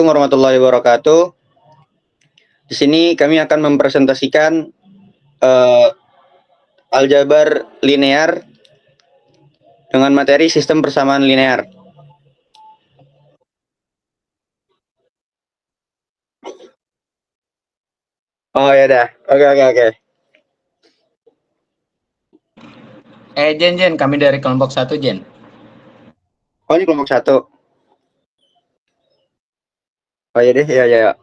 warahmatullahi wabarakatuh. Di sini kami akan mempresentasikan aljabar linear dengan materi sistem persamaan linear. Oh ya dah, oke. Jen, kami dari kelompok 1, Jen. Oh ini kelompok 1. Oh ya deh, ya.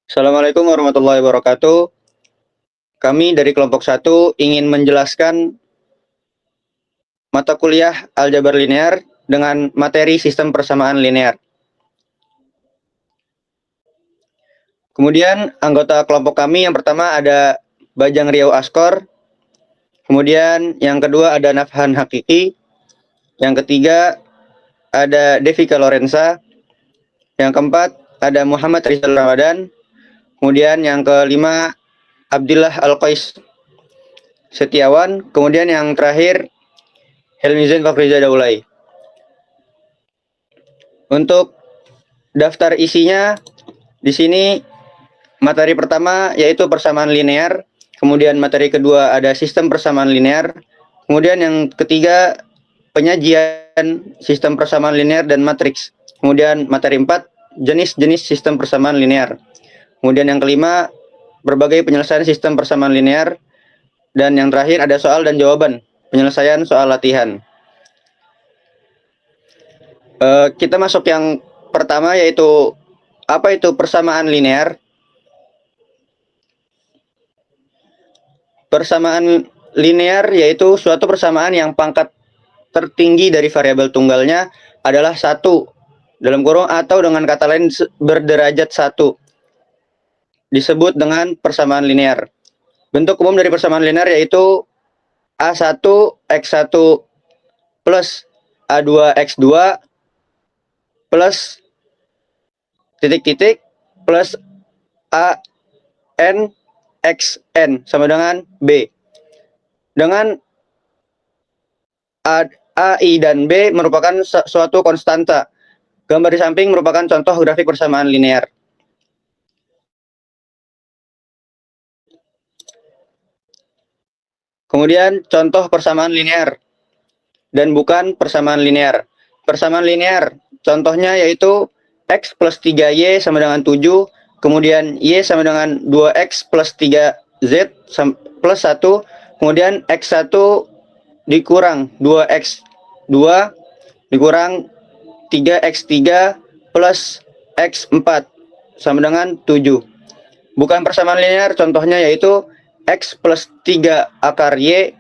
Assalamualaikum warahmatullahi wabarakatuh. Kami dari kelompok 1 ingin menjelaskan mata kuliah aljabar linear dengan materi sistem persamaan linear. Kemudian anggota kelompok kami yang pertama ada Bajang Riau Askor, kemudian yang kedua ada Nafhan Hakiki, yang ketiga ada Devika Lorenza, yang keempat ada Muhammad Rizal Ramadan, kemudian yang kelima Abdillah Al-Qais Setiawan, kemudian yang terakhir Helmi Zain Fakriza Daulay. Untuk daftar isinya di sini materi pertama yaitu persamaan linear, kemudian materi kedua ada sistem persamaan linear, kemudian yang ketiga penyajian sistem persamaan linear dan matriks, kemudian materi 4 jenis-jenis sistem persamaan linear, kemudian yang kelima berbagai penyelesaian sistem persamaan linear, dan yang terakhir ada soal dan jawaban penyelesaian soal latihan. Kita masuk yang pertama yaitu apa itu persamaan linear. Persamaan linear yaitu suatu persamaan yang pangkat tertinggi dari variabel tunggalnya adalah 1 dalam kurung atau dengan kata lain berderajat 1. Disebut dengan persamaan linear. Bentuk umum dari persamaan linear yaitu A1 X1 plus A2 X2 plus titik-titik plus A N X N sama dengan B. Dengan A, I, dan B merupakan suatu konstanta. Gambar di samping merupakan contoh grafik persamaan linear. Kemudian contoh persamaan linear dan bukan persamaan linear. Persamaan linear contohnya yaitu X plus 3Y sama dengan 7, kemudian Y sama dengan 2X plus 3Z plus 1, kemudian X1 dikurang 2X2 dikurang 3X3 plus X4 sama dengan 7. Bukan persamaan linear contohnya yaitu X plus 3 akar Y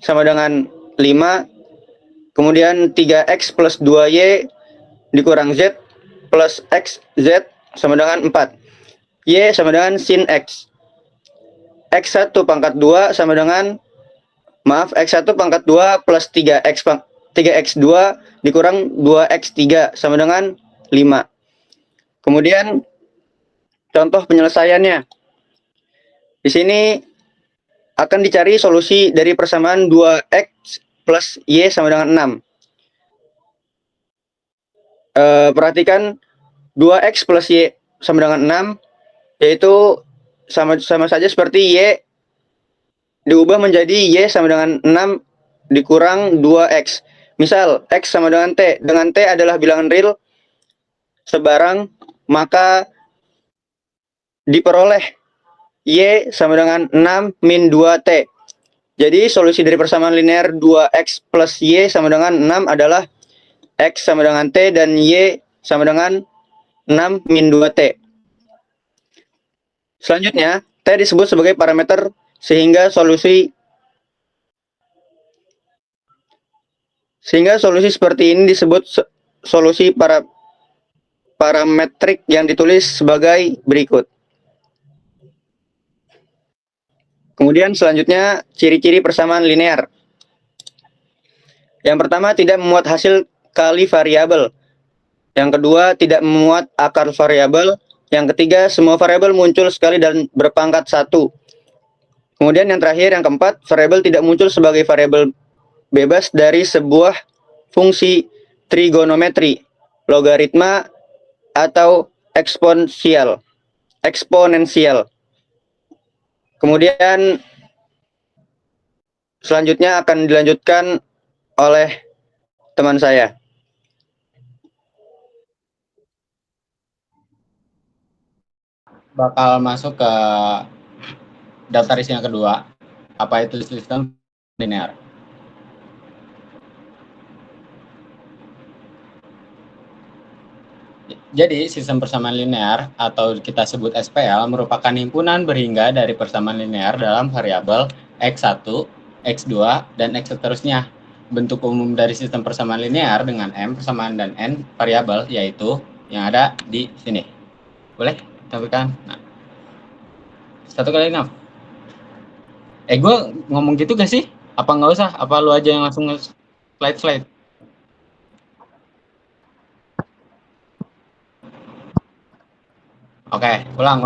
sama dengan 5, kemudian 3X plus 2Y dikurang Z plus XZ sama dengan 4. Y sama dengan sin X. X1 pangkat 2 sama dengan X1 pangkat 2 plus 3X2 dikurang 2X3 sama dengan 5. Kemudian contoh penyelesaiannya. Di sini akan dicari solusi dari persamaan 2X plus Y sama dengan 6. Perhatikan 2X plus Y sama dengan 6 yaitu sama saja seperti Y diubah menjadi Y sama dengan 6 dikurang 2X. Misal X sama dengan T, dengan T adalah bilangan real sebarang, maka diperoleh Y sama dengan 6 min 2T. Jadi solusi dari persamaan linear 2X plus Y sama dengan 6 adalah X sama dengan T dan Y sama dengan 6 min 2T. Selanjutnya, T disebut sebagai parameter sehingga solusi seperti ini disebut solusi parametrik yang ditulis sebagai berikut. Kemudian selanjutnya ciri-ciri persamaan linear. Yang pertama tidak memuat hasil kali variabel. Yang kedua tidak memuat akar variabel. Yang ketiga semua variabel muncul sekali dan berpangkat 1. Kemudian yang terakhir yang keempat variabel tidak muncul sebagai variabel bebas dari sebuah fungsi trigonometri, logaritma, atau eksponensial. Kemudian selanjutnya akan dilanjutkan oleh teman saya. Bakal masuk ke daftar isi yang kedua, apa itu sistem linear. Jadi, sistem persamaan linear atau kita sebut SPL merupakan himpunan berhingga dari persamaan linear dalam variabel X1, X2, dan X seterusnya. Bentuk umum dari sistem persamaan linear dengan M persamaan dan N variabel yaitu yang ada di sini. Boleh tampilkan? Nah, 1 kali 6. Gue ngomong gitu gak sih? Apa nggak usah? Apa lu aja yang langsung slide? Oke, ulang.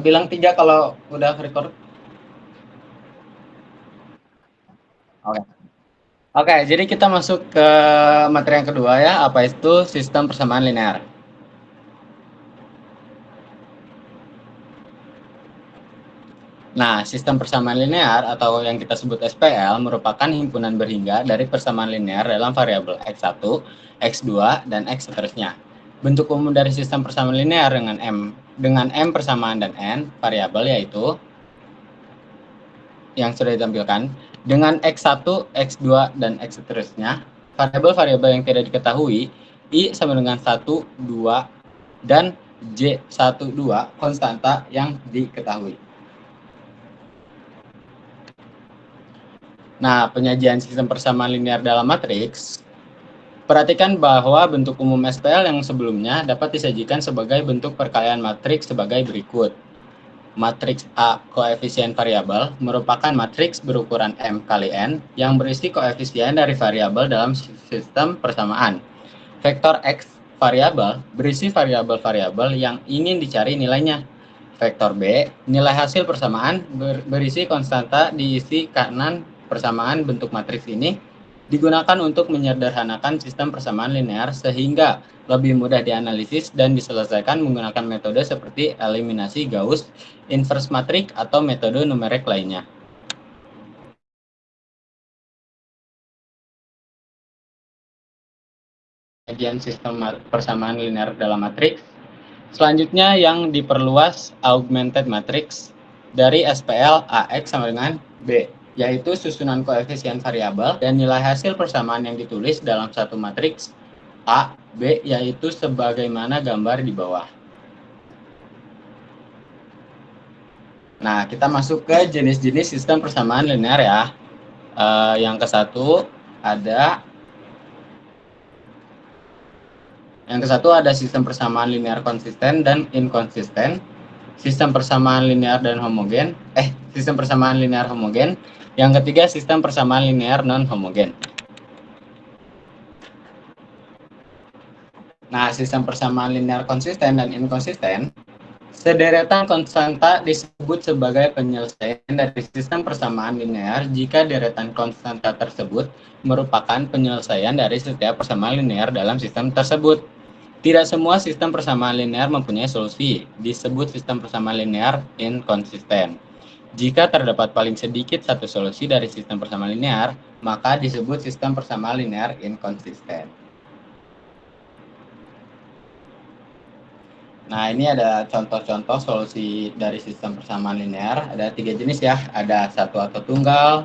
Bilang 3 kalau udah record. Oke, jadi kita masuk ke materi yang kedua ya, apa itu sistem persamaan linear. Nah, sistem persamaan linear atau yang kita sebut SPL merupakan himpunan berhingga dari persamaan linear dalam variabel X1, X2, dan X seterusnya. Bentuk umum dari sistem persamaan linear dengan M persamaan dan N variabel yaitu yang sudah ditampilkan dengan X1, X2, dan X seterusnya. Variabel-variabel yang tidak diketahui I sama dengan 1, 2, dan J1, 2 konstanta yang diketahui. Nah, penyajian sistem persamaan linear dalam matriks. Perhatikan bahwa bentuk umum SPL yang sebelumnya dapat disajikan sebagai bentuk perkalian matriks sebagai berikut. Matriks A koefisien variabel merupakan matriks berukuran M kali N yang berisi koefisien dari variabel dalam sistem persamaan. Vektor X variabel berisi variabel-variabel yang ingin dicari nilainya. Vektor B, nilai hasil persamaan berisi konstanta diisi kanan persamaan. Bentuk matriks ini digunakan untuk menyederhanakan sistem persamaan linear sehingga lebih mudah dianalisis dan diselesaikan menggunakan metode seperti eliminasi Gauss, inverse matrik, atau metode numerik lainnya. Kajian sistem persamaan linear dalam matriks. Selanjutnya yang diperluas augmented matrix dari SPL AX sama dengan B, yaitu susunan koefisien variabel dan nilai hasil persamaan yang ditulis dalam satu matriks A, B, yaitu sebagaimana gambar di bawah. Nah, kita masuk ke jenis-jenis sistem persamaan linear ya. Yang ke satu ada sistem persamaan linear konsisten dan inkonsisten, sistem persamaan linear dan homogen, sistem persamaan linear homogen. Yang ketiga, sistem persamaan linear non homogen. Nah, sistem persamaan linear konsisten dan inkonsisten, sederetan konstanta disebut sebagai penyelesaian dari sistem persamaan linear jika deretan konstanta tersebut merupakan penyelesaian dari setiap persamaan linear dalam sistem tersebut. Tidak semua sistem persamaan linear mempunyai solusi, disebut sistem persamaan linear inkonsisten. Jika terdapat paling sedikit satu solusi dari sistem persamaan linear, maka disebut sistem persamaan linear inkonsisten. Nah, ini ada contoh-contoh solusi dari sistem persamaan linear. Ada 3 jenis ya, ada satu atau tunggal,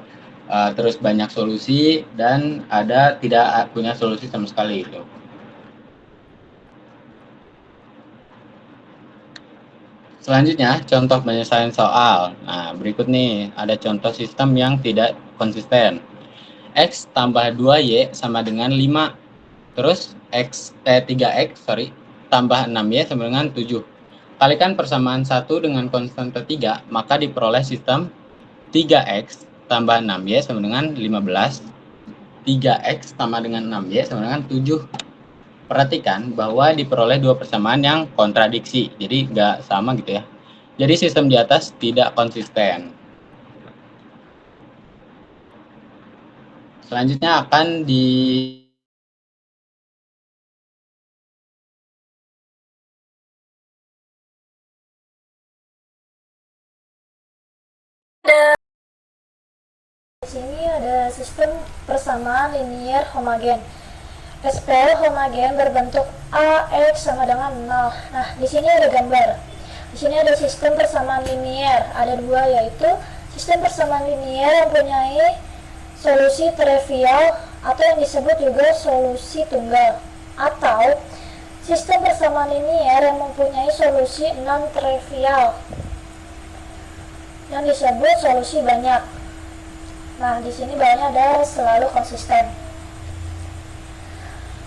terus banyak solusi, dan ada tidak punya solusi sama sekali gitu. Selanjutnya, contoh penyelesaian soal. Nah, berikut nih, ada contoh sistem yang tidak konsisten. X tambah 2Y sama dengan 5. Terus 3X tambah 6Y sama dengan 7. Kalikan persamaan 1 dengan konstanta 3, maka diperoleh sistem 3X tambah 6Y sama dengan 15. 3X tambah dengan 6Y sama dengan 7. Perhatikan bahwa diperoleh dua persamaan yang kontradiksi, jadi nggak sama gitu ya. Jadi sistem di atas tidak konsisten. Selanjutnya akan Di sini ada sistem persamaan linier homogen. SPL homogen berbentuk AX sama dengan 0. Nah, di sini ada gambar. Di sini ada sistem persamaan linier. Ada dua, yaitu sistem persamaan linier yang mempunyai solusi trivial atau yang disebut juga solusi tunggal, atau sistem persamaan linier yang mempunyai solusi non-trivial yang disebut solusi banyak. Nah, di sini bawahnya ada selalu konsisten.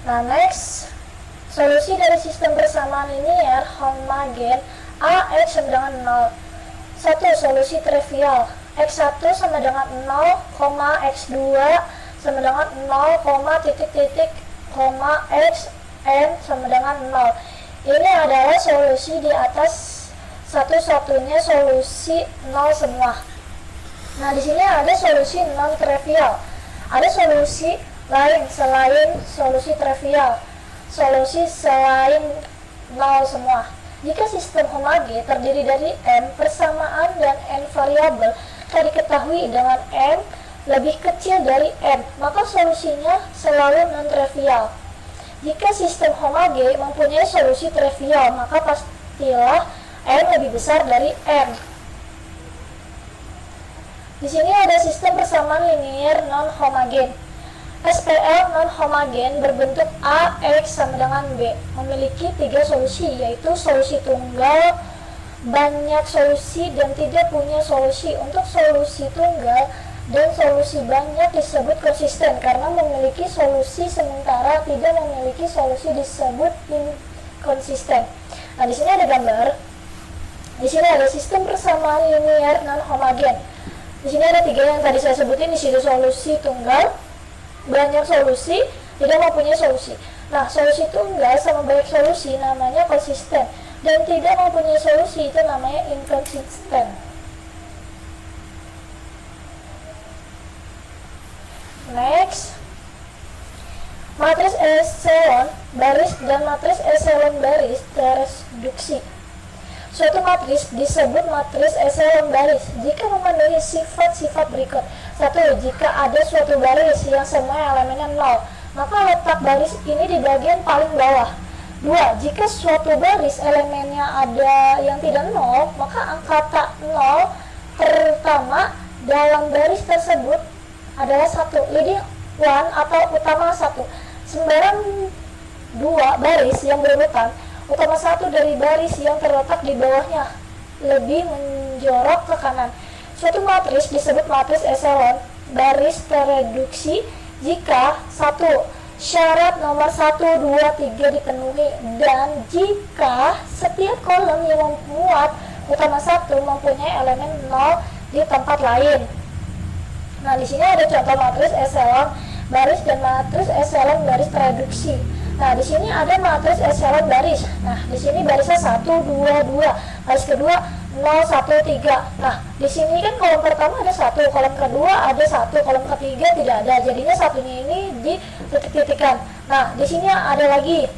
Nah, next, solusi dari sistem persamaan linier homogen AX sama dengan 0. 1. Solusi trivial. X1 sama dengan 0, X2 sama dengan 0, titik-titik, Xn sama dengan 0. Ini adalah solusi di atas satu-satunya solusi 0 semua. Nah, di sini ada solusi non-trivial. Ada solusi lain selain solusi trivial. Solusi selain 0 semua. Jika sistem homogen terdiri dari n persamaan dan n variabel telah diketahui dengan n lebih kecil dari n, maka solusinya selalu non-trivial. Jika sistem homogen mempunyai solusi trivial, maka pastilah n lebih besar dari n. Di sini ada sistem persamaan linier non-homogen. SPL non-homogen berbentuk AX sama dengan B, memiliki 3 solusi, yaitu solusi tunggal, banyak solusi, dan tidak punya solusi. Untuk solusi tunggal dan solusi banyak disebut konsisten karena memiliki solusi, sementara tidak memiliki solusi disebut inkonsisten. Nah, di sini ada gambar. Di sini ada sistem persamaan linier non-homogen. Di sini ada 3 yang tadi saya sebutin. Di situ solusi tunggal, banyak solusi, tidak mempunyai solusi. Nah, solusi tunggal sama banyak solusi namanya konsisten, dan tidak mempunyai solusi itu namanya inkonsisten. Next, matris eselon baris dan matris eselon baris tereduksi. Suatu matris disebut matris eselon baris jika memenuhi sifat-sifat berikut. 1. Jika ada suatu baris yang semua elemennya 0, maka letak baris ini di bagian paling bawah. 2. Jika suatu baris elemennya ada yang tidak 0, maka angka 0 pertama dalam baris tersebut adalah 1, leading 1 atau utama 1. Sembarang 2 baris yang berurutan, utama 1 dari baris yang terletak di bawahnya lebih menjorok ke kanan. Suatu matris disebut matris eselon baris tereduksi jika 1. Syarat nomor 1, 2, 3 dipenuhi, dan jika setiap kolom yang memuat utama 1 mempunyai elemen 0 di tempat lain. Nah, di sini ada contoh matris eselon baris dan matris eselon baris tereduksi. Nah, di sini ada matris eselon baris. Nah, di sini barisnya 1, 2, 2. Baris kedua 0, 1, 3. Nah, di sini kan kolom pertama ada 1, kolom kedua ada 1, kolom ketiga tidak ada. Jadinya satunya ini dititik-titikan. Nah, di sini ada lagi.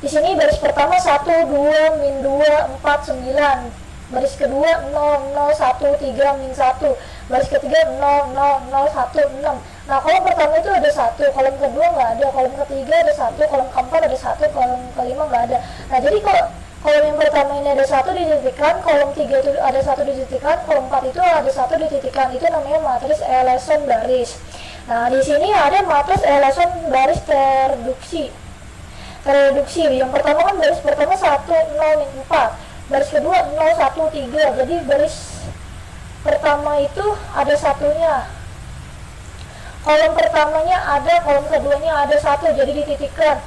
Di sini baris pertama 1, 2, min 2, 4, 9. Baris kedua 0, 0, 1, 3, min 1. Baris ketiga 0, 0, 0, 1, 6. Nah, kolom pertama itu ada 1, kolom kedua nggak ada, kolom ketiga ada 1, kolom keempat ada 1, kolom kelima nggak ada. Nah, jadi kalau kolom yang pertama ini ada 1 dititikkan, kolom 3 itu ada 1 dititikkan, kolom 4 itu ada 1 dititikkan. Itu namanya matris eselon baris. Nah, di sini ada matris eselon baris tereduksi. Yang pertama kan baris pertama 1, 0, 4. Baris kedua 0, 1, 3. Jadi baris pertama itu ada satunya. Kolom pertamanya ada, kolom keduanya ada 1, jadi dititikkan.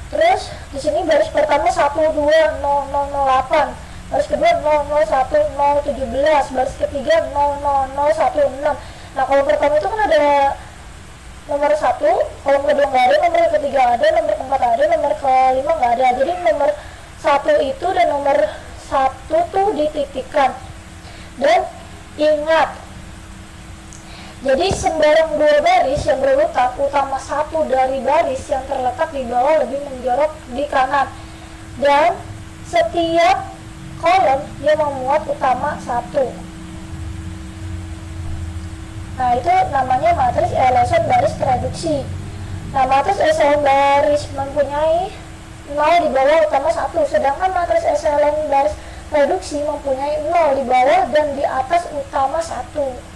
Terus di sini baris pertama 1, 2, 0, 0, 0, 8. Baris kedua 0, 0, 1, 0, 17. Baris ketiga 0, 0, 0, 1, 6. Nah, kolom pertama itu kan ada nomor 1, kolom kedua nggak ada, nomor ketiga ada, nomor keempat ada, nomor kelima nggak ada. Jadi nomor 1 itu dan nomor 1 tuh dititikkan. Dan ingat, jadi sembarang dua baris yang berurutan utama satu dari baris yang terletak di bawah lebih menjorok di kanan, dan setiap kolom yang memuat utama satu. Nah, itu namanya matriks eselon baris reduksi. Nah, matriks eselon baris mempunyai 0 di bawah utama 1, sedangkan matriks eselon baris reduksi mempunyai 0 di bawah dan di atas utama 1.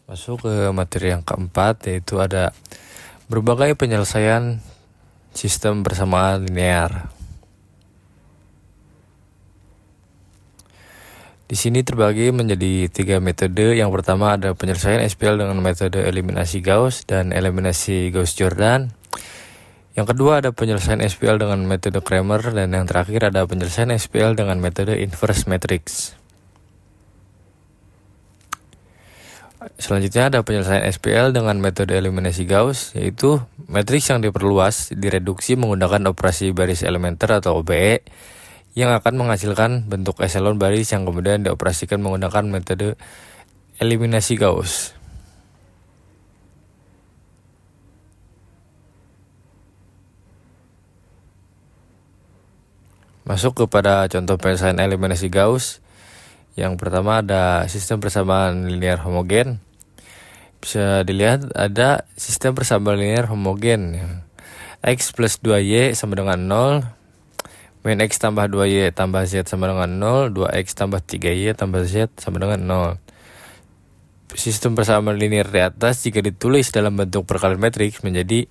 Masuk ke materi yang keempat, yaitu ada berbagai penyelesaian sistem persamaan linear. Di sini terbagi menjadi 3 metode. Yang pertama ada penyelesaian SPL dengan metode eliminasi Gauss dan eliminasi Gauss-Jordan. Yang kedua ada penyelesaian SPL dengan metode Cramer, dan yang terakhir ada penyelesaian SPL dengan metode inverse matrix. Selanjutnya ada penyelesaian SPL dengan metode eliminasi Gauss, yaitu matriks yang diperluas direduksi menggunakan operasi baris elementer atau OBE yang akan menghasilkan bentuk eselon baris yang kemudian dioperasikan menggunakan metode eliminasi Gauss. Masuk kepada contoh penyelesaian eliminasi Gauss. Yang pertama ada sistem persamaan linear homogen. Bisa dilihat ada sistem persamaan linear homogen. X plus 2Y sama dengan 0. Min X tambah 2Y tambah Z sama dengan 0. 2X tambah 3Y tambah Z sama dengan 0. Sistem persamaan linear di atas jika ditulis dalam bentuk perkalian matriks menjadi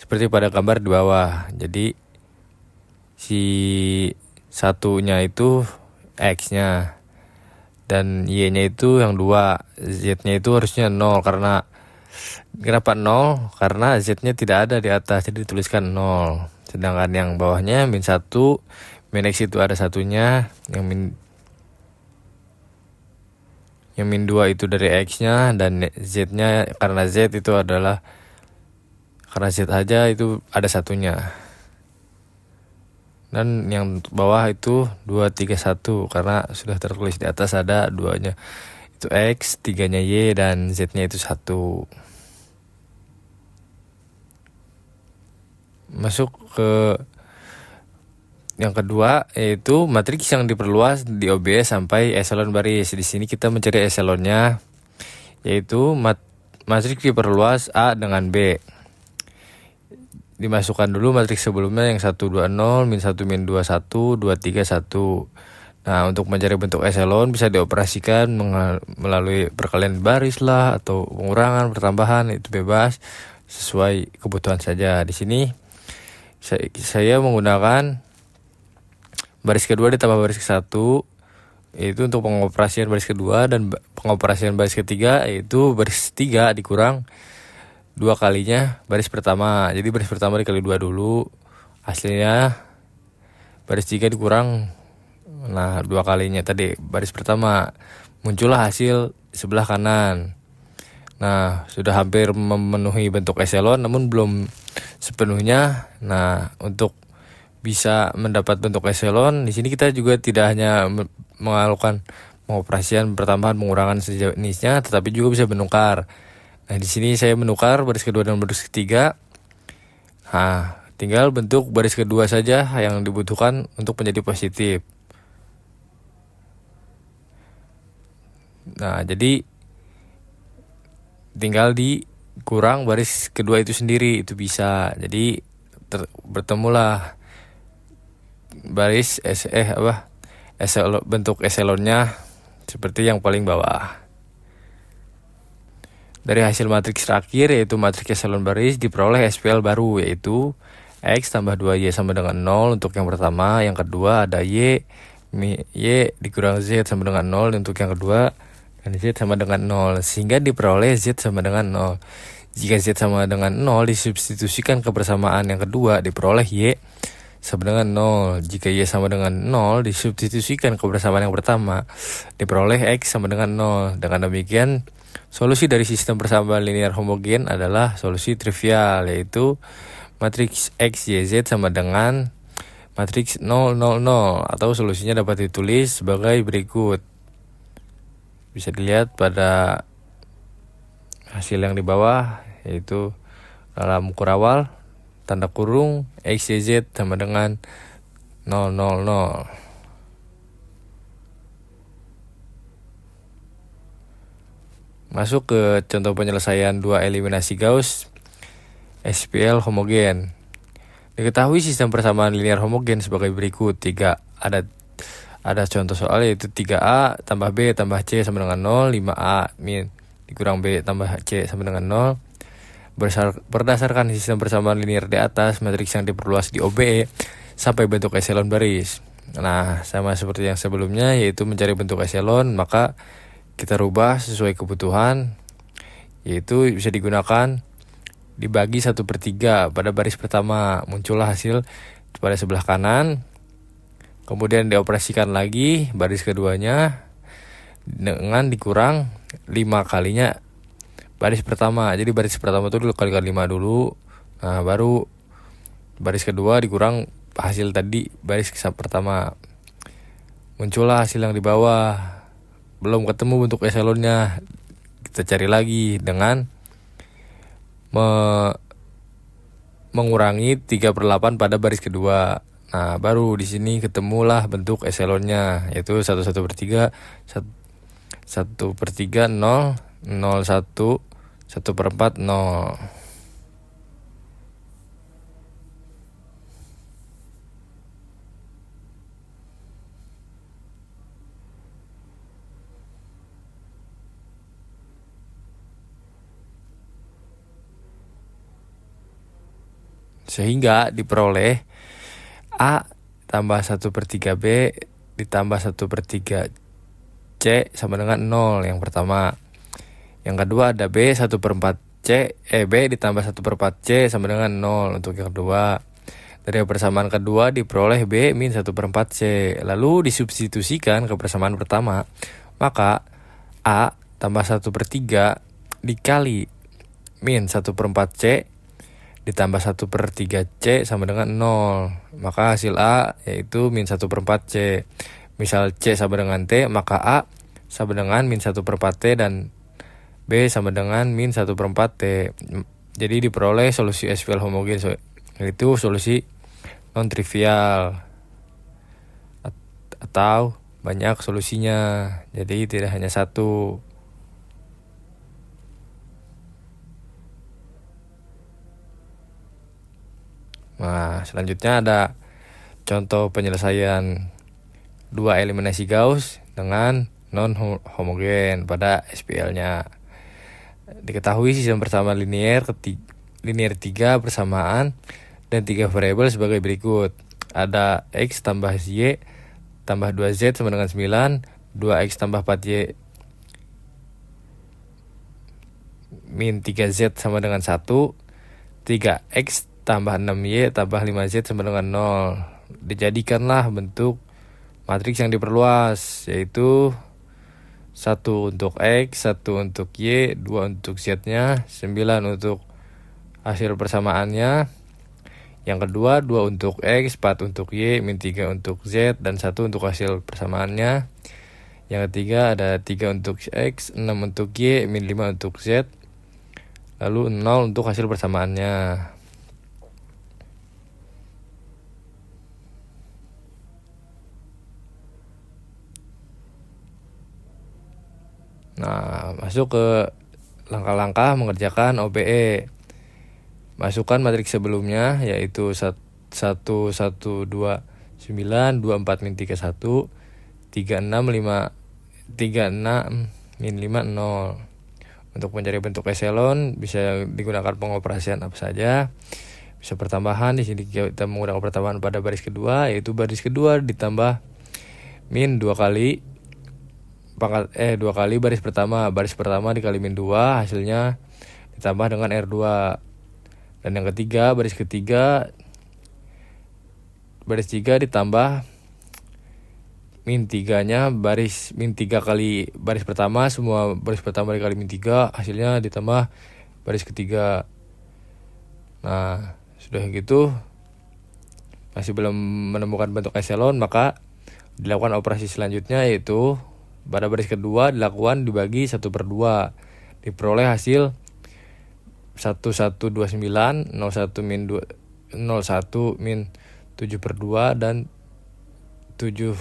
seperti pada gambar di bawah. Jadi si satunya itu X-nya. Dan Y-nya itu yang 2, Z-nya itu harusnya 0. Kenapa 0? Karena Z-nya tidak ada di atas, jadi dituliskan 0. Sedangkan yang bawahnya min 1, min X itu ada satunya, yang min 2 itu dari X-nya, dan Z-nya karena Z itu adalah, karena Z aja itu ada satunya. Dan yang bawah itu 2, 3, 1 karena sudah tertulis di atas ada 2-nya itu X, 3-nya Y, dan Z-nya itu 1. Masuk ke yang kedua, yaitu matriks yang diperluas di OBE sampai eselon baris. Di sini kita mencari eselonnya, yaitu matriks diperluas A dengan B. Dimasukkan dulu matriks sebelumnya yang 1, 2, 0, min 1, min 2, 1, 2, 3, 1. Nah, untuk mencari bentuk eselon bisa dioperasikan melalui perkalian baris lah, atau pengurangan, pertambahan, itu bebas sesuai kebutuhan saja. Di sini saya menggunakan baris kedua ditambah baris ke-1, yaitu untuk pengoperasian baris kedua, dan pengoperasian baris ketiga yaitu baris 3 dikurang 2 kalinya baris pertama. Jadi baris pertama dikali 2 dulu, hasilnya baris 3 dikurang 2 kalinya tadi baris pertama, muncullah hasil sebelah kanan. Nah, sudah hampir memenuhi bentuk eselon namun belum sepenuhnya. Nah, untuk bisa mendapat bentuk eselon, di sini kita juga tidak hanya melakukan pengoperasian pertambahan, pengurangan sejenisnya, tetapi juga bisa menukar. Nah, di sini saya menukar baris kedua dan baris ketiga. Nah, tinggal bentuk baris kedua saja yang dibutuhkan untuk menjadi positif. Nah, jadi tinggal dikurang baris kedua itu sendiri, itu bisa. Jadi bertemulah baris bentuk eselonnya seperti yang paling bawah. Dari hasil matriks terakhir, yaitu matriks eselon baris, diperoleh SPL baru, yaitu X tambah 2Y sama dengan 0 untuk yang pertama. Yang kedua ada Y dikurang Z sama dengan 0 untuk yang kedua, dan Z sama dengan 0, sehingga diperoleh Z sama dengan 0. Jika Z sama dengan 0 disubstitusikan ke persamaan yang kedua, diperoleh Y sama dengan 0. Jika Y sama dengan 0 disubstitusikan ke persamaan yang pertama, diperoleh X sama dengan 0. Dengan demikian Solusi dari sistem persamaan linear homogen adalah solusi trivial, yaitu matriks X, Y, Z sama dengan matriks 0, 0, 0, atau solusinya dapat ditulis sebagai berikut. Bisa dilihat pada hasil yang di bawah, yaitu dalam kurawal tanda kurung X, Y, Z sama dengan 0, 0, 0. Masuk ke contoh penyelesaian dua eliminasi Gauss SPL homogen. Diketahui sistem persamaan linear homogen sebagai berikut. Ada contoh soal, yaitu 3A tambah B tambah C sama dengan 0, 5A min dikurang B tambah C sama dengan 0. Berdasarkan sistem persamaan linear di atas, matriks yang diperluas di OBE sampai bentuk eselon baris. Nah, sama seperti yang sebelumnya, yaitu mencari bentuk eselon, maka kita rubah sesuai kebutuhan, yaitu bisa digunakan dibagi 1/3 pada baris pertama, muncullah hasil pada sebelah kanan. Kemudian dioperasikan lagi baris keduanya dengan dikurang 5 kalinya baris pertama. Jadi baris pertama itu dikalikan 5 dulu. Nah, baru baris kedua dikurang hasil tadi baris pertama. Muncullah hasil yang di bawah. Belum ketemu bentuk eselonnya. Kita cari lagi dengan mengurangi 3/8 pada baris kedua. Nah, baru di sini ketemulah bentuk eselonnya, yaitu 1/3, 1/3, 0, 0, 1, 1/4, 0. Sehingga diperoleh A tambah 1/3 B ditambah 1/3 C sama dengan 0 yang pertama. Yang kedua ada B 1/4 B ditambah 1/4 C sama dengan 0 untuk yang kedua. Dari persamaan kedua diperoleh B min 1/4 C. Lalu disubstitusikan ke persamaan pertama, maka A tambah 1/3 dikali min 1/4 C ditambah 1/3 C sama dengan 0. Maka hasil A yaitu min 1/4 C. Misal C sama dengan T, maka A sama dengan min 1/4 T dan B sama dengan min 1/4 T. Jadi diperoleh solusi SPL homogen, yaitu solusi non-trivial atau banyak solusinya. Jadi tidak hanya satu. Nah, selanjutnya ada contoh penyelesaian dua eliminasi Gauss dengan non-homogen pada SPL-nya. Diketahui sistem persamaan linear 3 persamaan dan 3 variabel sebagai berikut. Ada X tambah Y tambah 2Z sama dengan 9, 2X tambah 4Y min 3Z sama dengan 1, 3X tambah 6Y tambah 5Z sama dengan 0. Dijadikanlah bentuk matriks yang diperluas, yaitu 1 untuk X, 1 untuk Y, 2 untuk Z-nya, 9 untuk hasil persamaannya. Yang kedua 2 untuk X, 4 untuk Y, min 3 untuk Z, dan 1 untuk hasil persamaannya. Yang ketiga ada 3 untuk X, 6 untuk Y, min 5 untuk Z, lalu 0 untuk hasil persamaannya. Nah, masuk ke langkah-langkah mengerjakan OBE. Masukkan matriks sebelumnya, yaitu 1, 1, 2, 9, 2, 4, min 3, 1, 3, 6, 5, 3, 6, min 5, 0. Untuk mencari bentuk eselon bisa digunakan pengoperasian apa saja. Bisa pertambahan, di sini kita menggunakan pertambahan pada baris kedua, yaitu baris kedua ditambah min 2 kali 2 kali baris pertama dikali min 2, hasilnya ditambah dengan R2. Dan yang ketiga, baris 3 ditambah min 3-nya min 3 kali baris pertama, semua baris pertama dikali min 3, hasilnya ditambah baris ketiga. Nah, sudah gitu masih belum menemukan bentuk eselon, maka dilakukan operasi selanjutnya, yaitu pada baris kedua dilakukan dibagi 1/2, diperoleh hasil 1129, 01 min 7/2 dan 7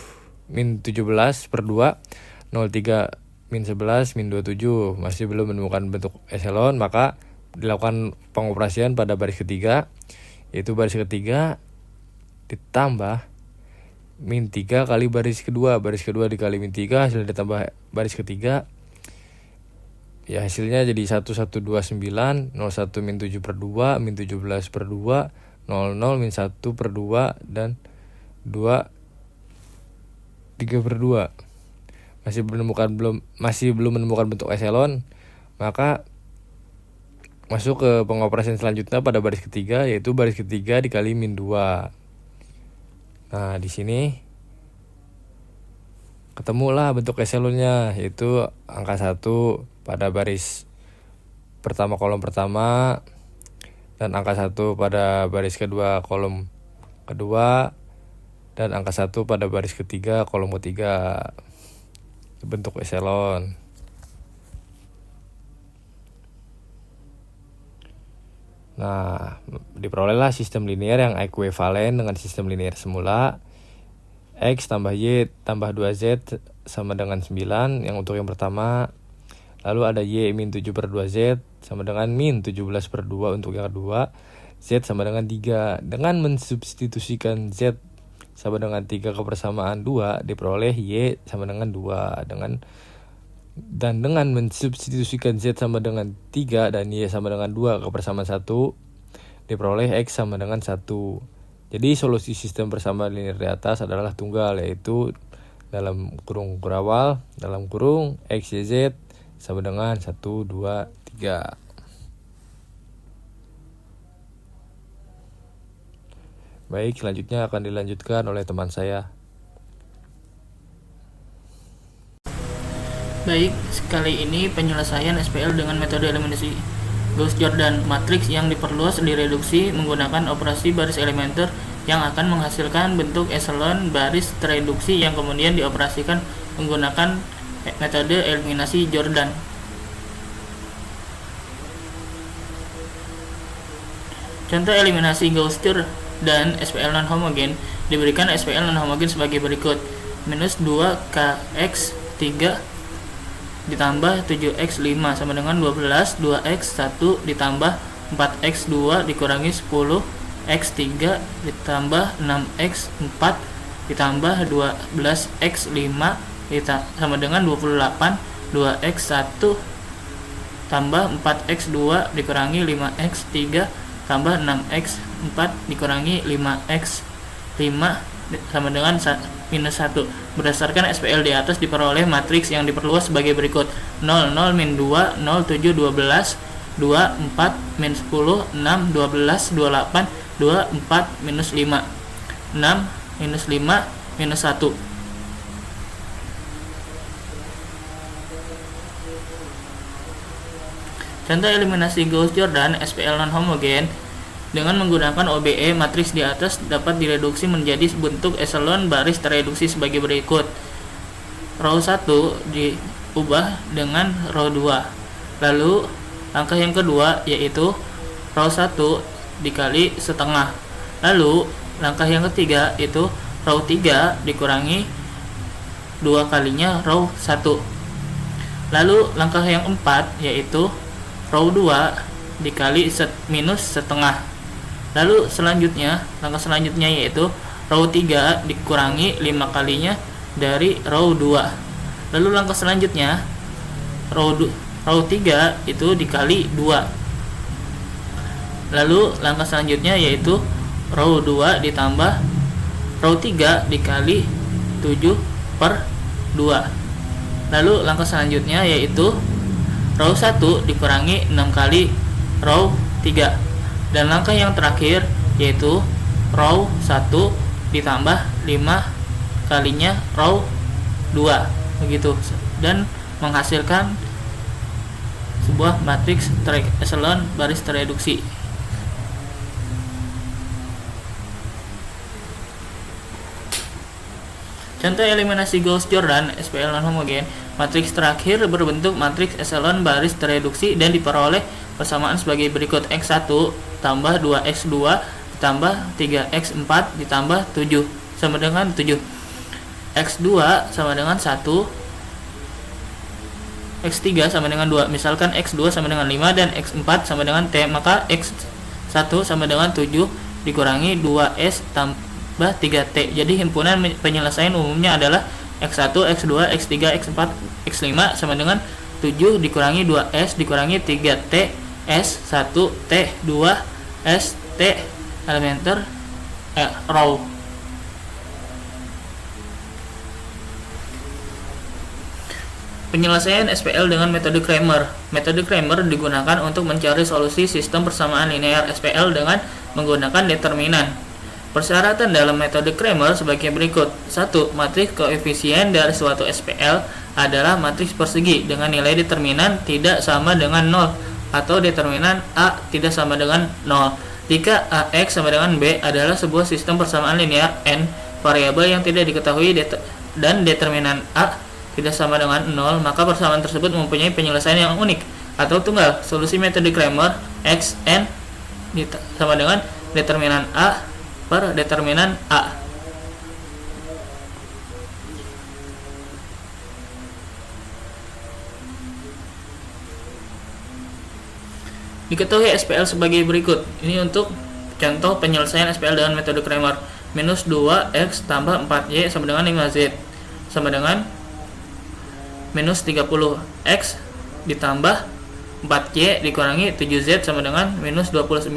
min 17/2, 03 min 11 min 27. Masih belum menemukan bentuk eselon, maka dilakukan pengoperasian pada baris ketiga, yaitu baris ketiga ditambah min 3 kali baris kedua dikali min 3, hasil ditambah baris ketiga, ya hasilnya jadi 1129, 01 min 7/2, min 17/2, 00 min 1/2 dan 2 3/2. Masih belum menemukan bentuk eselon, maka masuk ke pengoperasian selanjutnya pada baris ketiga, yaitu baris ketiga dikali min 2. Nah, di sini ketemulah bentuk eselonnya, yaitu angka 1 pada baris pertama kolom pertama dan angka 1 pada baris kedua kolom kedua dan angka 1 pada baris ketiga kolom ketiga. Itu bentuk eselon. Nah, diperolehlah sistem linear yang ekuivalen dengan sistem linear semula. X tambah Y tambah 2Z sama dengan 9 yang untuk yang pertama. Lalu ada Y min 7/2Z sama dengan min 17/2 untuk yang kedua. Z sama dengan 3. Dengan mensubstitusikan Z sama dengan 3 kebersamaan 2, diperoleh Y sama dengan 2. Dan dengan mensubstitusikan Z sama dengan 3 dan Y sama dengan 2 kebersamaan 1, diperoleh X sama dengan 1. Jadi solusi sistem persamaan linear di atas adalah tunggal, yaitu dalam kurung kurawal, dalam kurung X, Y, Z sama dengan 1, 2, 3. Baik, selanjutnya akan dilanjutkan oleh teman saya. Baik, sekali ini penyelesaian SPL dengan metode eliminasi Gauss-Jordan matriks yang diperluas direduksi menggunakan operasi baris elementer yang akan menghasilkan bentuk eselon baris tereduksi yang kemudian dioperasikan menggunakan metode eliminasi Jordan. Contoh eliminasi Gauss-Jordan SPL non-homogen diberikan SPL non-homogen sebagai berikut: minus 2kx 3 ditambah 7x5 sama dengan 12, 2x1 ditambah 4x2 dikurangi 10, x3 ditambah 6x4 ditambah 12x5 sama dengan 28, 2x1 tambah 4x2 dikurangi 5x3 tambah 6x4 dikurangi 5x5 sama dengan minus 1. Berdasarkan SPL di atas diperoleh matriks yang diperluas sebagai berikut: 0, 0, min 2, 0, 7, 12, 2, 4, min 10, 6, 12, 28, 2, 4, minus 5, 6, minus 5, minus 1. Contoh eliminasi Gauss-Jordan SPL non-homogen dengan menggunakan OBE, matriks di atas dapat direduksi menjadi bentuk eselon baris tereduksi sebagai berikut: row 1 diubah dengan row 2. Lalu langkah yang kedua yaitu row 1 dikali setengah. Lalu langkah yang ketiga itu row 3 dikurangi 2 kalinya row 1. Lalu langkah yang keempat yaitu row 2 dikali minus setengah. Lalu langkah selanjutnya yaitu row 3 dikurangi 5 kalinya dari row 2. Lalu langkah selanjutnya row 3 itu dikali 2. Lalu langkah selanjutnya yaitu row 2 ditambah row 3 dikali 7/2. Lalu langkah selanjutnya yaitu row 1 dikurangi 6 kali row 3. Dan langkah yang terakhir yaitu row 1 ditambah 5 kalinya row 2 begitu, dan menghasilkan sebuah matriks echelon baris tereduksi. Contoh eliminasi Gauss-Jordan SPL non-homogen, matriks terakhir berbentuk matriks echelon baris tereduksi dan diperoleh persamaan sebagai berikut: X1 tambah 2X2 ditambah 3X4 ditambah 7 sama dengan 7. X2 sama dengan 1, X3 sama dengan 2. Misalkan X2 sama dengan 5 dan X4 sama dengan T, maka X1 sama dengan 7 dikurangi 2S tambah 3T. Jadi himpunan penyelesaian umumnya adalah X1, X2, X3, X4, X5 sama dengan 7 dikurangi 2S dikurangi 3T S1 T 2 S T elementer row. Penyelesaian SPL dengan metode Cramer. Metode Cramer digunakan untuk mencari solusi sistem persamaan linear SPL dengan menggunakan determinan. Persyaratan dalam metode Cramer sebagai berikut. 1. Matriks koefisien dari suatu SPL adalah matriks persegi dengan nilai determinan tidak sama dengan 0 atau determinan A tidak sama dengan 0. Jika AX sama dengan B adalah sebuah sistem persamaan linear N variabel yang tidak diketahui dan determinan A tidak sama dengan 0, maka persamaan tersebut mempunyai penyelesaian yang unik atau tunggal. Solusi metode Cramer Xn sama dengan determinan A per determinan A. Diketahui SPL sebagai berikut. Ini untuk contoh penyelesaian SPL dengan metode Cramer. Minus 2X tambah 4Y sama dengan 5Z sama dengan minus 30X ditambah 4Y dikurangi 7Z sama dengan minus 29.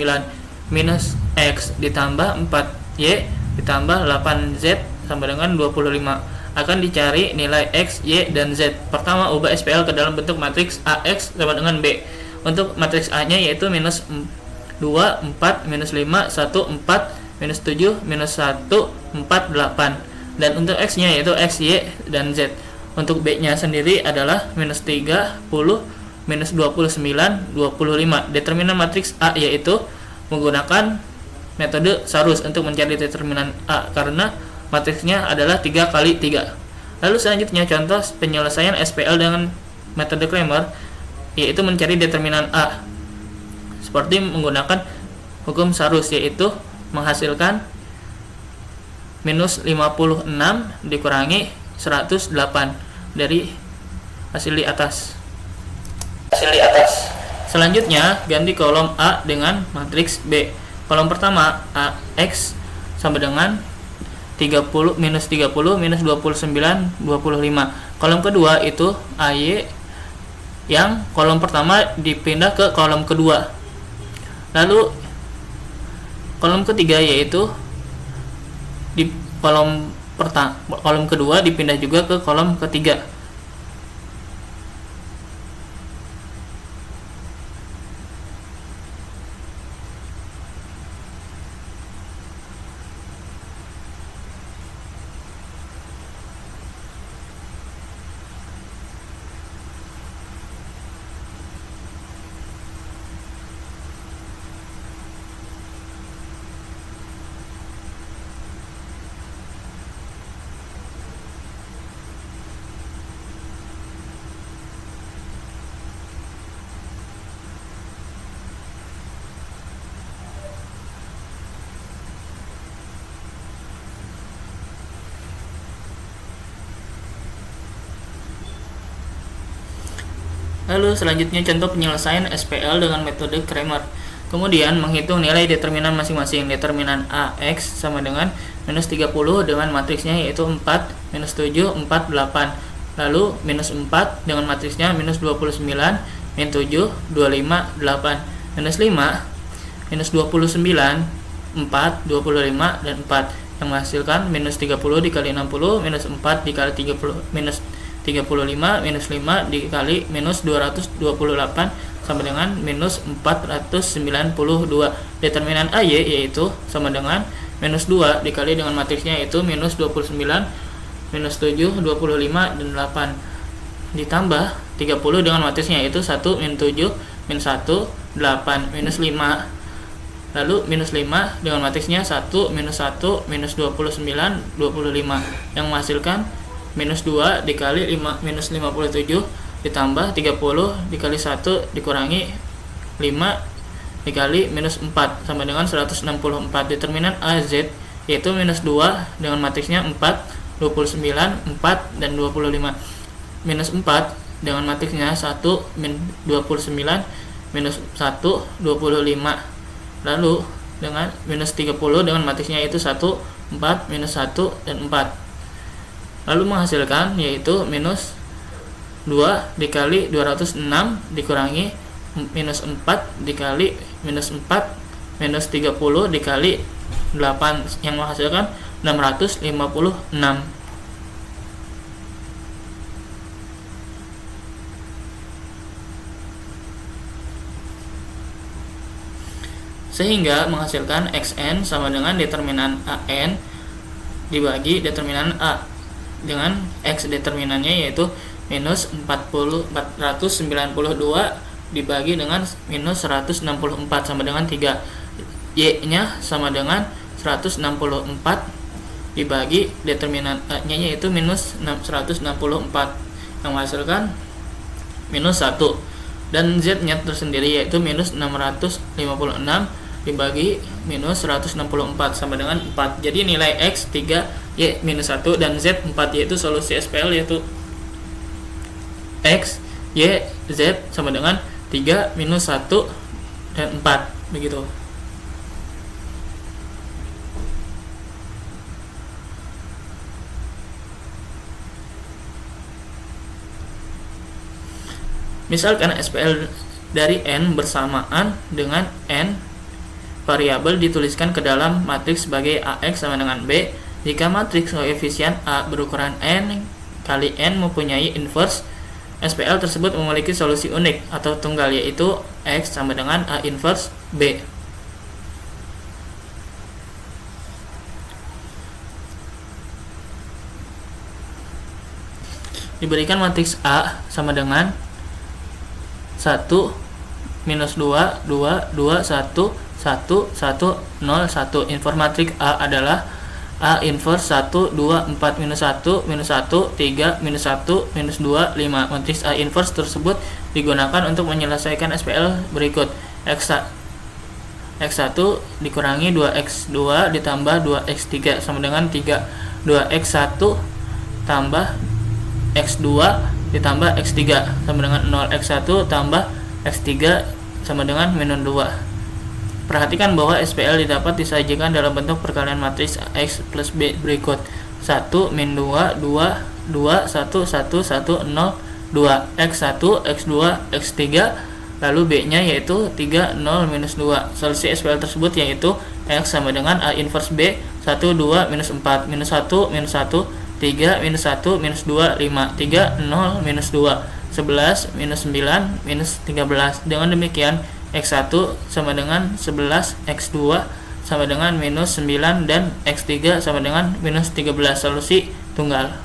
Minus X ditambah 4Y ditambah 8Z sama dengan 25. Akan dicari nilai X, Y, dan Z. Pertama, ubah SPL ke dalam bentuk matriks AX sama dengan B. Untuk matriks A-nya yaitu minus 2, 4, minus 5, 1, 4, minus 7, minus 1, 4, 8. Dan untuk X-nya yaitu X, Y, dan Z. Untuk B-nya sendiri adalah minus 30, minus 29, 25. Determinan matriks A yaitu menggunakan metode Sarus untuk mencari determinan A karena matriksnya adalah 3 kali 3. Lalu selanjutnya contoh penyelesaian SPL dengan metode Cramer yaitu mencari determinan A seperti menggunakan hukum Sarus, yaitu menghasilkan minus 56 dikurangi 108 dari hasil di atas. Selanjutnya ganti kolom A dengan matriks B. Kolom pertama AX sama dengan 30 minus 29 25. Kolom kedua itu AY yang kolom pertama dipindah ke kolom kedua. Lalu kolom ketiga yaitu di kolom kedua dipindah juga ke kolom ketiga. Lalu selanjutnya contoh penyelesaian SPL dengan metode Cramer. Kemudian menghitung nilai determinan masing-masing. Determinan AX sama dengan minus 30 dengan matriksnya yaitu 4, minus 7, 4, 8. Lalu minus 4 dengan matriksnya minus 29, min 7, 25, 8. Minus 5, minus 29, 4, 25, dan 4. Yang menghasilkan minus 30 dikali 60, minus 4 dikali 30, minus 35 minus 5 dikali minus 228 sama dengan minus 492. Determinan AY yaitu sama dengan minus 2 dikali dengan matriksnya yaitu minus 29 minus 7, 25, dan 8. Ditambah 30 dengan matrisnya yaitu 1, min 7, min 1, 8, minus 5. Lalu minus 5 dengan matrisnya 1, minus 1, minus 29, 25. Yang menghasilkan minus 2 dikali 5, minus 57, ditambah 30 dikali 1 dikurangi 5 dikali minus 4 sama dengan 164. Determinan AZ yaitu minus 2 dengan matrisnya 4, 29, 4, dan 25. Minus 4 dengan matriksnya 1, min 29, minus 1, 25. Lalu dengan minus 30 dengan matriksnya yaitu 1, 4, minus 1, dan 4. Lalu menghasilkan yaitu minus 2 dikali 206 dikurangi minus 4 dikali minus 4 minus 30 dikali 8 yang menghasilkan 656. Sehingga menghasilkan xn sama dengan determinan an dibagi determinan a dengan x determinannya yaitu minus 492 dibagi dengan minus 164 sama dengan 3. Y nya sama dengan 164 dibagi determinan a nya yaitu minus 164 yang menghasilkan minus 1. Dan z nya tersendiri yaitu minus 656 dibagi minus 164 sama dengan 4. Jadi nilai X 3, Y minus 1, dan Z 4, yaitu solusi SPL yaitu X, Y, Z sama dengan 3, minus 1, dan 4. Begitu. Misalkan SPL dari N bersamaan dengan N variabel dituliskan ke dalam matriks sebagai AX sama dengan B. Jika matriks koefisien A berukuran N kali N mempunyai inverse, SPL tersebut memiliki solusi unik atau tunggal yaitu X sama dengan A inverse B. Diberikan matriks A sama dengan 1, minus 2, 2, 2, 1, 1, 1, 0, 1. Inverse matriks A adalah A inverse 1, 2, 4, minus 1, minus 1, 3, minus 1, minus 2, 5. Matriks A inverse tersebut digunakan untuk menyelesaikan SPL berikut. X1 dikurangi 2x2 ditambah 2x3 sama dengan 3. 2x1 tambah x2 ditambah x3 sama dengan 0. X1 tambah x3 sama dengan minus 2. Perhatikan bahwa SPL didapat disajikan dalam bentuk perkalian matriks X plus B berikut: 1, min 2, 2, 2, 1, 1, 1, 0, 2, X1, X2, X3, lalu B-nya yaitu 3, 0, minus 2. Solusi SPL tersebut yaitu X sama dengan A inverse B, 1, 2, minus 4, minus 1, minus 1, 3, minus 1, minus 2, 5, 3, 0, minus 2, 11, minus 9, minus 13. Dengan demikian, X1 sama dengan 11, X2 sama dengan minus 9, dan X3 sama dengan minus 13. Solusi tunggal.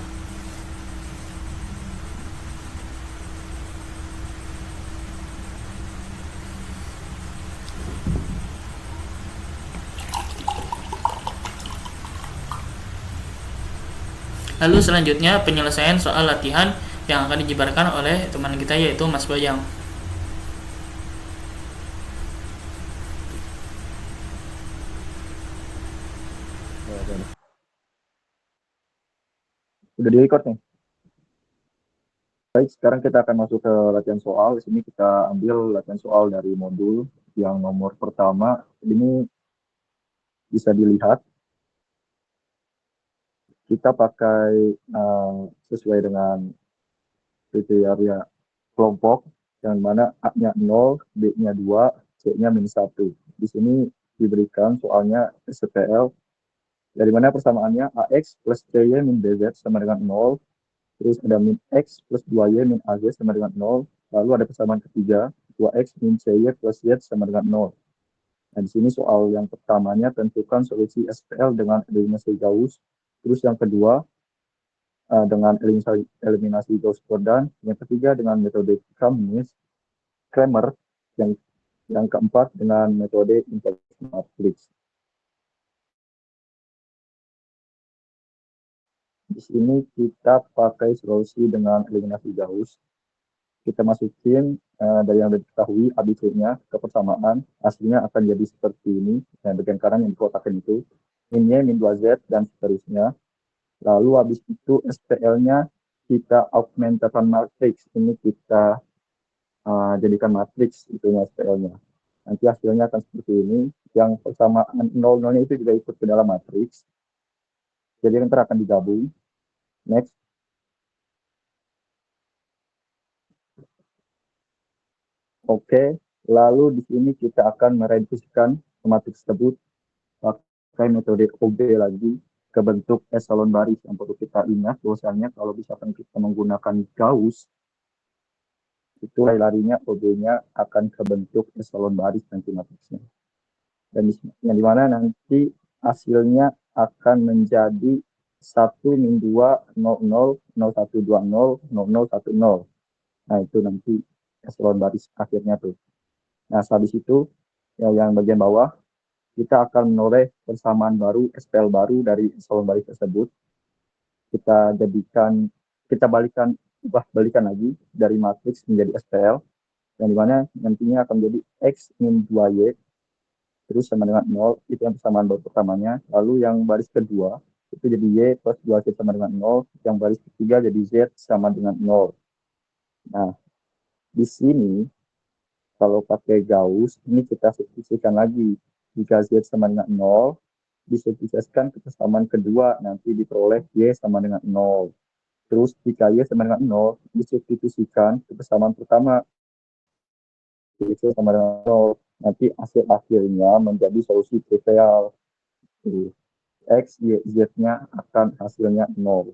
Lalu selanjutnya penyelesaian soal latihan yang akan dijabarkan oleh teman kita yaitu Mas Bayang. Udah di-record nih. Baik, sekarang kita akan masuk ke latihan soal. Di sini kita ambil latihan soal dari modul yang nomor pertama. Ini bisa dilihat. Kita pakai sesuai dengan kriteria kelompok, yang mana A-nya 0, B-nya 2, C-nya minus 1. Di sini diberikan soalnya SPL, dari mana persamaannya AX plus CY min BZ sama dengan 0, terus ada min X plus 2Y min AZ sama dengan 0, lalu ada persamaan ketiga, 2X min CY plus Z sama dengan 0. Nah, di sini soal yang pertamanya tentukan solusi SPL dengan eliminasi Gauss. Terus yang kedua, dengan eliminasi Gauss-Jordan, yang ketiga dengan metode Kramer, yang keempat dengan metode inverse matrix. Di sini kita pakai solusi dengan eliminasi Gauss. Kita masukin dari yang diketahui ABC-nya ke persamaan, hasilnya akan jadi seperti ini. Yang bagian kanan yang dikotakkan itu, min Y, min 2Z, dan seterusnya. Lalu habis itu SPL-nya kita augmentatan matrix. Ini kita jadikan matrix itunya SPL-nya. Nanti hasilnya akan seperti ini. Yang persamaan 0-0 itu juga ikut ke dalam matrix. Jadi nanti akan digabung. Next. Oke, lalu di sini kita akan mereduksikan matriks tersebut pakai metode OB lagi ke bentuk eselon baris. Yang perlu kita ingat bahwasanya kalau misalkan kita menggunakan Gauss, itu larinya OB-nya akan ke bentuk eselon baris nanti matriksnya. Dan yang dimana nanti hasilnya akan menjadi 1 min 2 0 0 0 1 2 0 0 0 1 0. Nah itu nanti eselon baris akhirnya tuh. Nah habis itu yang bagian bawah kita akan menoleh persamaan baru, SPL baru dari eselon baris tersebut. Kita balikan lagi dari matriks menjadi SPL, yang dimana nantinya akan menjadi X min 2Y terus sama dengan 0, itu yang persamaan baru pertamanya. Lalu yang baris kedua itu jadi Y plus 2Z sama dengan 0, yang baris ketiga jadi Z sama dengan 0. Nah di sini kalau pakai Gauss ini kita substitusikan lagi. Jika Z sama dengan 0, disubstitusikan ke persamaan kedua, nanti diperoleh Y sama dengan 0. Terus jika Y sama dengan 0, disubstitusikan ke persamaan pertama, Y sama dengan 0. Nanti hasil akhirnya menjadi solusi trivial. X, Y, Z-nya akan hasilnya 0.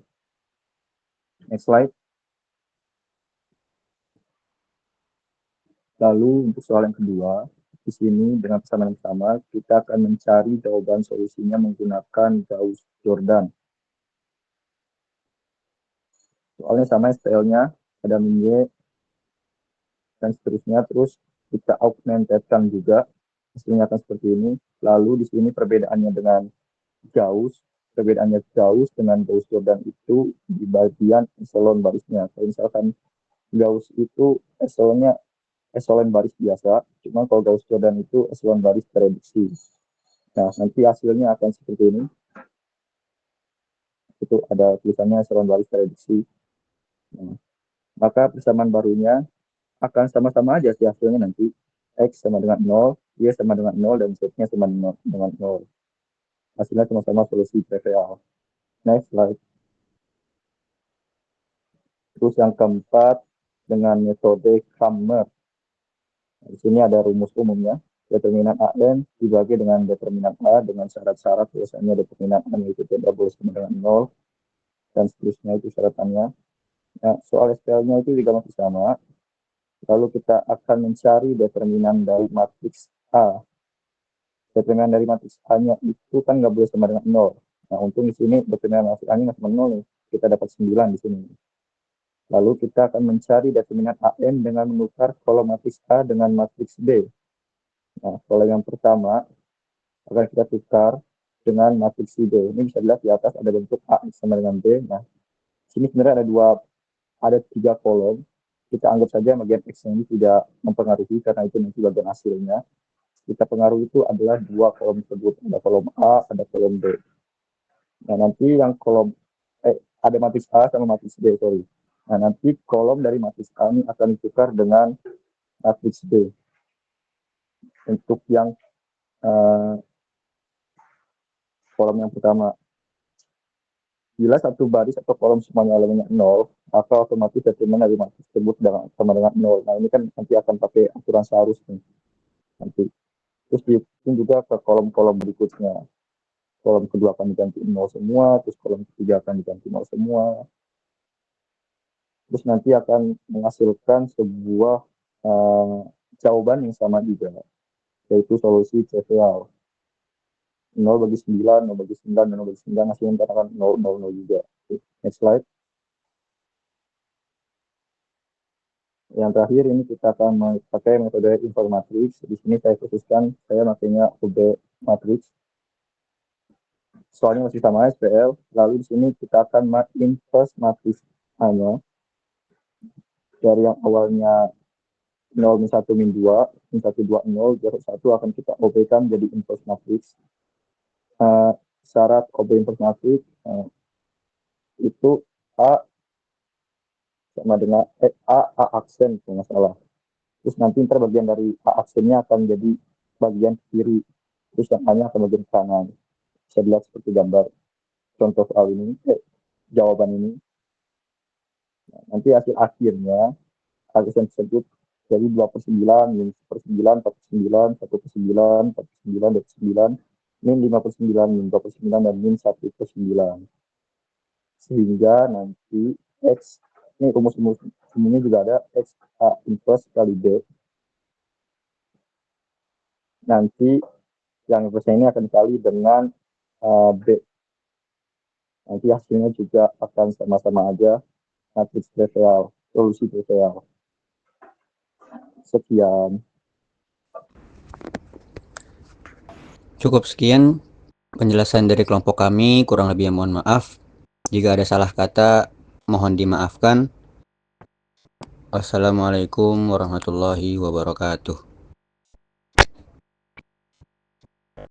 Next slide. Lalu untuk soal yang kedua, di sini dengan persamaan yang sama, kita akan mencari jawaban solusinya menggunakan Gauss-Jordan. Soalnya sama SPL-nya, ada min Y, dan seterusnya. Terus kita augmentedkan juga, hasilnya akan seperti ini. Lalu di sini perbedaannya dengan Gauss, perbedaannya Gauss dengan Gauss-Jordan itu di bagian eselon barisnya. Kalau misalkan Gauss itu eselon baris biasa, cuma kalau Gauss-Jordan itu eselon baris tereduksi. Nah, nanti hasilnya akan seperti ini. Itu ada tulisannya eselon baris tereduksi. Nah, maka persamaan barunya akan sama-sama aja sih hasilnya nanti. X sama dengan 0, Y sama dengan 0, dan Z-nya sama dengan 0. Hasilnya sama-sama solusi trivial. Next slide. Terus yang keempat, dengan metode Kramer. Nah, di sini ada rumus umumnya. Determinan AN dibagi dengan determinan A dengan syarat-syarat, biasanya determinan A itu tidak boleh sama dengan 0, dan seterusnya itu syaratannya. Nah, soal SPL-nya itu juga masih sama. Lalu kita akan mencari determinan dari matriks A. Determinan dari matriks A-nya itu kan nggak boleh sama dengan 0. Nah, untung di sini determinan matriks A-nya nggak sama 0 nih. Kita dapat 9 di sini. Lalu kita akan mencari determinan AN dengan menukar kolom matriks A dengan matriks B. Nah, kalau yang pertama akan kita tukar dengan matriks B. Ini bisa dilihat di atas ada bentuk A sama dengan B. Nah, sini sebenarnya ada 3 kolom. Kita anggap saja bagian X ini tidak mempengaruhi karena itu nanti bagian hasilnya. Kita pengaruh itu adalah 2 kolom tersebut. Ada kolom A, ada kolom B. Nah, nanti yang kolom ada matriks A sama matriks B, sorry. Nah, nanti kolom dari matriks A ini akan ditukar dengan matriks B. Untuk yang kolom yang pertama. Bila satu baris atau kolom semuanya elemennya 0, maka otomatis determinan dari matriks tersebut sama dengan 0. Nah, ini kan nanti akan pakai aturan seharus nih. Nanti. Terus dihitung juga ke kolom-kolom berikutnya. Kolom kedua akan diganti 0 semua, terus kolom ketiga akan diganti 0 semua. Terus nanti akan menghasilkan sebuah jawaban yang sama juga, yaitu solusi trivial. 0 bagi 9, 0 bagi 9, dan 0 bagi 9, hasilnya akan 0, 0, 0 juga. Next slide. Yang terakhir ini kita akan memakai metode inverse matrix. Di sini saya khususkan saya makainya OB matrix. Soalnya masih sama SPL. Lalu di sini kita akan inverse matrix hanya dari yang awalnya 0 min 1 min 2 min 1 2 0 0 1 akan kita OB-kan jadi inverse matrix. Syarat OB inverse matrix itu A sama dengan A aksen kalau nggak salah. Terus nanti ntar bagian dari A aksennya akan jadi bagian kiri, terus yang A-nya akan bagian kanan. Bisa dilihat seperti gambar contoh soal ini, jawaban ini. Nah, nanti hasil akhirnya aksen tersebut jadi 2/9, min 1/9, 4/9, 1/9, 4/9, 2/9, min 5/9, min 2/9, dan min 1/9. Sehingga nanti X, ini rumus-rumus semuanya juga ada, X A inverse kali B. Nanti yang inverse ini akan dikali dengan B. Nanti hasilnya juga akan sama-sama aja matriks trivial, solusi trivial. Sekian. Cukup sekian penjelasan dari kelompok kami, kurang lebih mohon maaf. Jika ada salah kata, mohon dimaafkan. Wassalamualaikum warahmatullahi wabarakatuh.